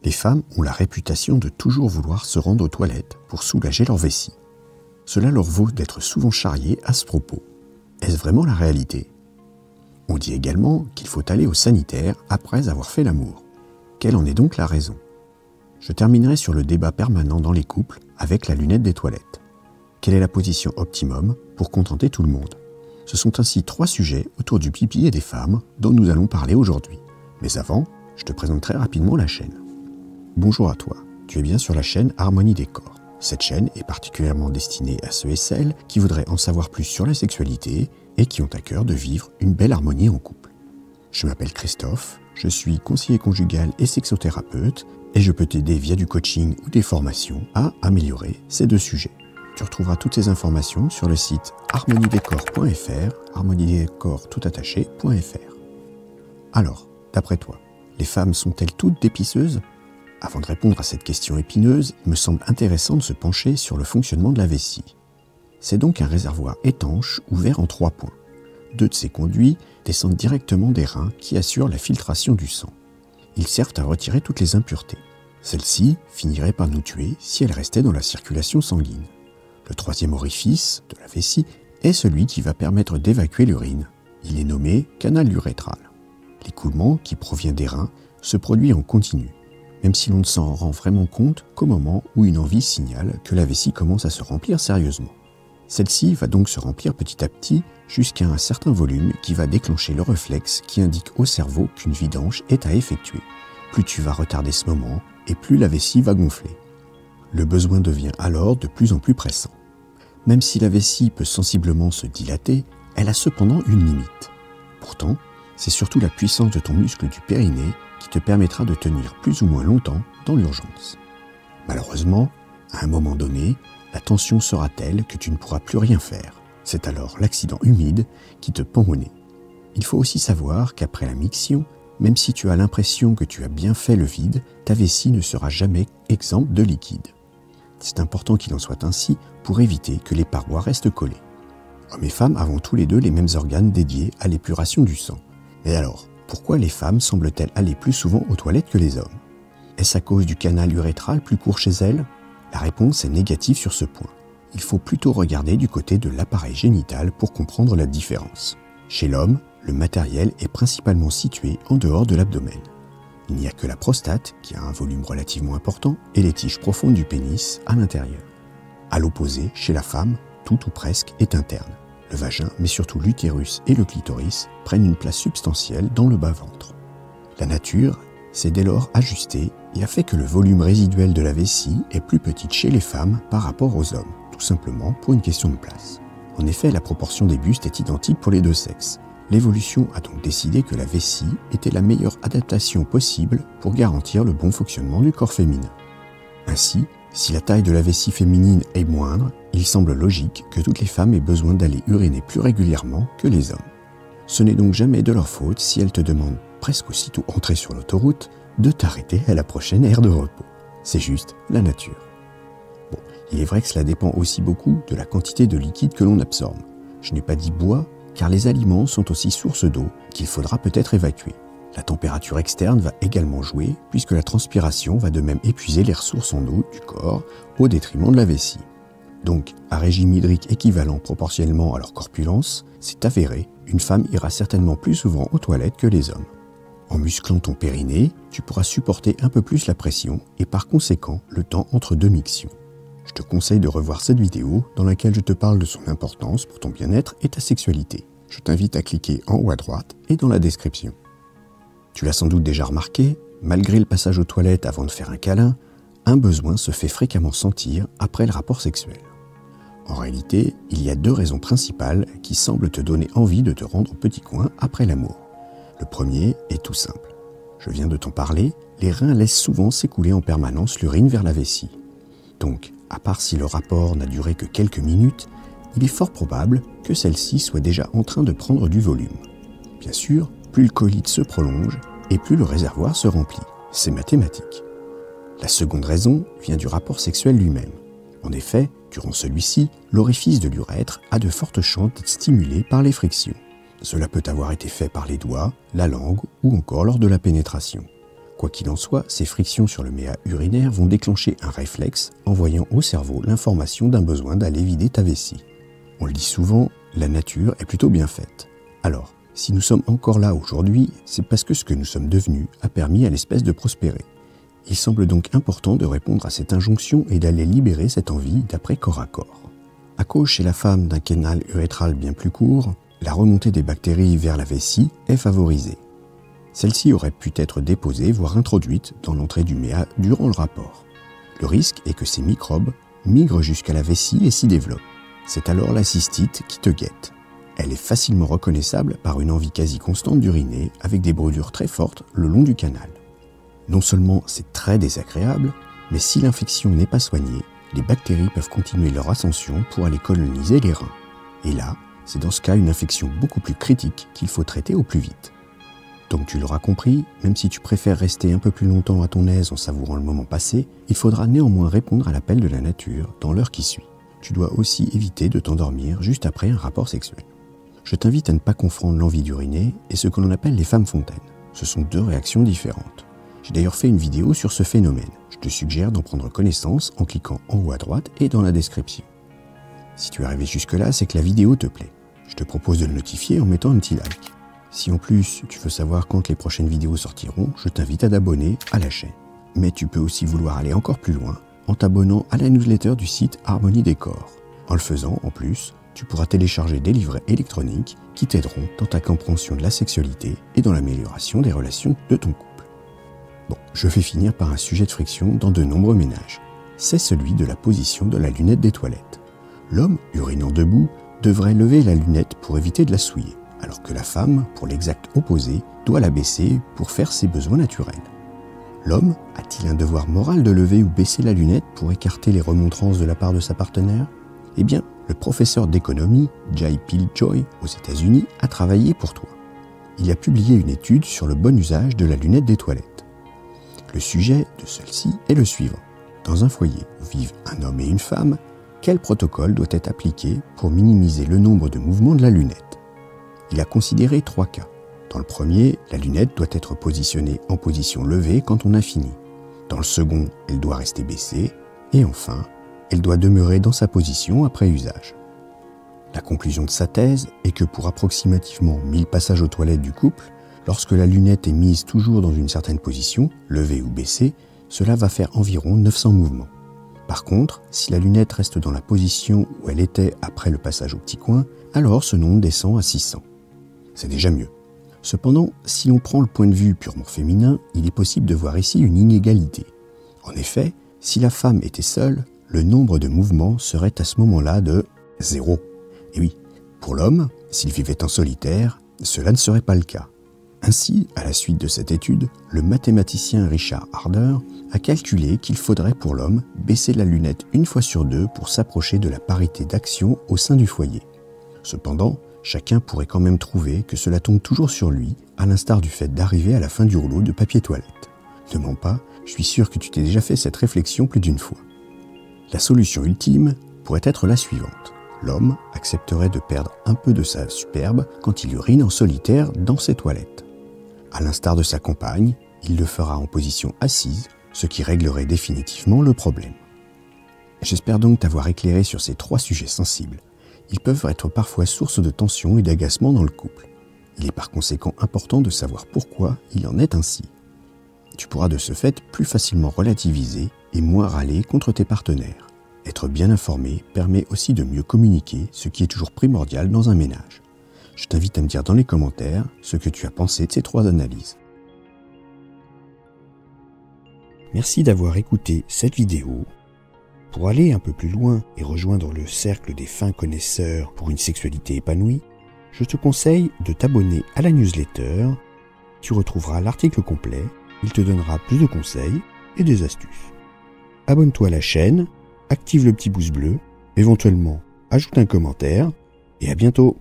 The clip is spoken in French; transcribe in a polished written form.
Les femmes ont la réputation de toujours vouloir se rendre aux toilettes pour soulager leur vessie. Cela leur vaut d'être souvent charriées à ce propos. Est-ce vraiment la réalité? On dit également qu'il faut aller au sanitaire après avoir fait l'amour. Quelle en est donc la raison? Je terminerai sur le débat permanent dans les couples avec la lunette des toilettes. Quelle est la position optimum pour contenter tout le monde? Ce sont ainsi 3 sujets autour du pipi et des femmes dont nous allons parler aujourd'hui. Mais avant, je te présente très rapidement la chaîne. Bonjour à toi, tu es bien sur la chaîne Harmonie Décor. Cette chaîne est particulièrement destinée à ceux et celles qui voudraient en savoir plus sur la sexualité et qui ont à cœur de vivre une belle harmonie en couple. Je m'appelle Christophe, je suis conseiller conjugal et sexothérapeute et je peux t'aider via du coaching ou des formations à améliorer ces 2 sujets. Tu retrouveras toutes ces informations sur le site harmoniedécor.fr, harmoniedécor.fr. Alors, d'après toi, les femmes sont-elles toutes dépisseuses? Avant de répondre à cette question épineuse, il me semble intéressant de se pencher sur le fonctionnement de la vessie. C'est donc un réservoir étanche ouvert en 3 points. 2 de ces conduits descendent directement des reins qui assurent la filtration du sang. Ils servent à retirer toutes les impuretés. Celles-ci finiraient par nous tuer si elles restaient dans la circulation sanguine. Le 3e orifice de la vessie est celui qui va permettre d'évacuer l'urine. Il est nommé canal urétral. L'écoulement qui provient des reins se produit en continu, même si l'on ne s'en rend vraiment compte qu'au moment où une envie signale que la vessie commence à se remplir sérieusement. Celle-ci va donc se remplir petit à petit jusqu'à un certain volume qui va déclencher le réflexe qui indique au cerveau qu'une vidange est à effectuer. Plus tu vas retarder ce moment, et plus la vessie va gonfler. Le besoin devient alors de plus en plus pressant. Même si la vessie peut sensiblement se dilater, elle a cependant une limite. Pourtant, c'est surtout la puissance de ton muscle du périnée qui te permettra de tenir plus ou moins longtemps dans l'urgence. Malheureusement, à un moment donné, la tension sera telle que tu ne pourras plus rien faire. C'est alors l'accident humide qui te pend au nez. Il faut aussi savoir qu'après la miction, même si tu as l'impression que tu as bien fait le vide, ta vessie ne sera jamais exempte de liquide. C'est important qu'il en soit ainsi pour éviter que les parois restent collées. Hommes et femmes avons tous les 2 les mêmes organes dédiés à l'épuration du sang. Mais alors, pourquoi les femmes semblent-elles aller plus souvent aux toilettes que les hommes? Est-ce à cause du canal urétral plus court chez elles? La réponse est négative sur ce point. Il faut plutôt regarder du côté de l'appareil génital pour comprendre la différence. Chez l'homme, le matériel est principalement situé en dehors de l'abdomen. Il n'y a que la prostate, qui a un volume relativement important, et les tiges profondes du pénis à l'intérieur. À l'opposé, chez la femme, tout ou presque est interne. Le vagin, mais surtout l'utérus et le clitoris, prennent une place substantielle dans le bas-ventre. La nature s'est dès lors ajustée et a fait que le volume résiduel de la vessie est plus petit chez les femmes par rapport aux hommes, tout simplement pour une question de place. En effet, la proportion des bustes est identique pour les 2 sexes. L'évolution a donc décidé que la vessie était la meilleure adaptation possible pour garantir le bon fonctionnement du corps féminin. Ainsi, si la taille de la vessie féminine est moindre, il semble logique que toutes les femmes aient besoin d'aller uriner plus régulièrement que les hommes. Ce n'est donc jamais de leur faute si elles te demandent, presque aussitôt entrée sur l'autoroute, de t'arrêter à la prochaine aire de repos. C'est juste la nature. Bon, il est vrai que cela dépend aussi beaucoup de la quantité de liquide que l'on absorbe. Je n'ai pas dit bois, car les aliments sont aussi source d'eau qu'il faudra peut-être évacuer. La température externe va également jouer, puisque la transpiration va de même épuiser les ressources en eau du corps au détriment de la vessie. Donc, à régime hydrique équivalent proportionnellement à leur corpulence, c'est avéré, une femme ira certainement plus souvent aux toilettes que les hommes. En musclant ton périnée, tu pourras supporter un peu plus la pression et par conséquent le temps entre 2 mictions. Je te conseille de revoir cette vidéo dans laquelle je te parle de son importance pour ton bien-être et ta sexualité. Je t'invite à cliquer en haut à droite et dans la description. Tu l'as sans doute déjà remarqué, malgré le passage aux toilettes avant de faire un câlin, un besoin se fait fréquemment sentir après le rapport sexuel. En réalité, il y a 2 raisons principales qui semblent te donner envie de te rendre au petit coin après l'amour. Le premier est tout simple. Je viens de t'en parler, les reins laissent souvent s'écouler en permanence l'urine vers la vessie. Donc, à part si le rapport n'a duré que quelques minutes, il est fort probable que celle-ci soit déjà en train de prendre du volume. Bien sûr, plus le colite se prolonge et plus le réservoir se remplit. C'est mathématique. La seconde raison vient du rapport sexuel lui-même. En effet, durant celui-ci, l'orifice de l'urètre a de fortes chances d'être stimulé par les frictions. Cela peut avoir été fait par les doigts, la langue ou encore lors de la pénétration. Quoi qu'il en soit, ces frictions sur le méa urinaire vont déclencher un réflexe envoyant au cerveau l'information d'un besoin d'aller vider ta vessie. On le dit souvent, la nature est plutôt bien faite. Alors, si nous sommes encore là aujourd'hui, c'est parce que ce que nous sommes devenus a permis à l'espèce de prospérer. Il semble donc important de répondre à cette injonction et d'aller libérer cette envie d'après corps à corps. À cause chez la femme d'un canal urétral bien plus court, la remontée des bactéries vers la vessie est favorisée. Celle-ci aurait pu être déposée, voire introduite dans l'entrée du méa durant le rapport. Le risque est que ces microbes migrent jusqu'à la vessie et s'y développent. C'est alors la cystite qui te guette. Elle est facilement reconnaissable par une envie quasi constante d'uriner avec des brûlures très fortes le long du canal. Non seulement c'est très désagréable, mais si l'infection n'est pas soignée, les bactéries peuvent continuer leur ascension pour aller coloniser les reins. Et là, c'est dans ce cas une infection beaucoup plus critique qu'il faut traiter au plus vite. Donc tu l'auras compris, même si tu préfères rester un peu plus longtemps à ton aise en savourant le moment passé, il faudra néanmoins répondre à l'appel de la nature dans l'heure qui suit. Tu dois aussi éviter de t'endormir juste après un rapport sexuel. Je t'invite à ne pas confondre l'envie d'uriner et ce que l'on appelle les femmes fontaines. Ce sont deux réactions différentes. J'ai d'ailleurs fait une vidéo sur ce phénomène. Je te suggère d'en prendre connaissance en cliquant en haut à droite et dans la description. Si tu es arrivé jusque-là, c'est que la vidéo te plaît. Je te propose de le notifier en mettant un petit like. Si en plus tu veux savoir quand les prochaines vidéos sortiront, je t'invite à t'abonner à la chaîne. Mais tu peux aussi vouloir aller encore plus loin en t'abonnant à la newsletter du site Harmonie Décor. En le faisant, en plus, tu pourras télécharger des livrets électroniques qui t'aideront dans ta compréhension de la sexualité et dans l'amélioration des relations de ton couple. Bon, je vais finir par un sujet de friction dans de nombreux ménages. C'est celui de la position de la lunette des toilettes. L'homme, urinant debout, devrait lever la lunette pour éviter de la souiller, alors que la femme, pour l'exact opposé, doit la baisser pour faire ses besoins naturels. L'homme a-t-il un devoir moral de lever ou baisser la lunette pour écarter les remontrances de la part de sa partenaire ? Eh bien, le professeur d'économie, Jay Pilchoy, aux États-Unis, a travaillé pour toi. Il a publié une étude sur le bon usage de la lunette des toilettes. Le sujet de celle-ci est le suivant. Dans un foyer où vivent un homme et une femme, quel protocole doit être appliqué pour minimiser le nombre de mouvements de la lunette ? Il a considéré 3 cas. Dans le premier, la lunette doit être positionnée en position levée quand on a fini. Dans le second, elle doit rester baissée. Et enfin, elle doit demeurer dans sa position après usage. La conclusion de sa thèse est que pour approximativement 1000 passages aux toilettes du couple, lorsque la lunette est mise toujours dans une certaine position, levée ou baissée, cela va faire environ 900 mouvements. Par contre, si la lunette reste dans la position où elle était après le passage au petit coin, alors ce nombre descend à 600. C'est déjà mieux. Cependant, si l'on prend le point de vue purement féminin, il est possible de voir ici une inégalité. En effet, si la femme était seule, le nombre de mouvements serait à ce moment-là de 0. Et oui, pour l'homme, s'il vivait en solitaire, cela ne serait pas le cas. Ainsi, à la suite de cette étude, le mathématicien Richard Harder a calculé qu'il faudrait pour l'homme baisser la lunette 1 fois sur 2 pour s'approcher de la parité d'action au sein du foyer. Cependant, chacun pourrait quand même trouver que cela tombe toujours sur lui, à l'instar du fait d'arriver à la fin du rouleau de papier toilette. Ne mens pas, je suis sûr que tu t'es déjà fait cette réflexion plus d'une fois. La solution ultime pourrait être la suivante. L'homme accepterait de perdre un peu de sa superbe quand il urine en solitaire dans ses toilettes. À l'instar de sa compagne, il le fera en position assise, ce qui réglerait définitivement le problème. J'espère donc t'avoir éclairé sur ces 3 sujets sensibles. Ils peuvent être parfois source de tension et d'agacement dans le couple. Il est par conséquent important de savoir pourquoi il en est ainsi. Tu pourras de ce fait plus facilement relativiser et moins râler contre tes partenaires. Être bien informé permet aussi de mieux communiquer, ce qui est toujours primordial dans un ménage. Je t'invite à me dire dans les commentaires ce que tu as pensé de ces 3 analyses. Merci d'avoir écouté cette vidéo. Pour aller un peu plus loin et rejoindre le cercle des fins connaisseurs pour une sexualité épanouie, je te conseille de t'abonner à la newsletter. Tu retrouveras l'article complet, il te donnera plus de conseils et des astuces. Abonne-toi à la chaîne, active le petit pouce bleu, éventuellement ajoute un commentaire et à bientôt.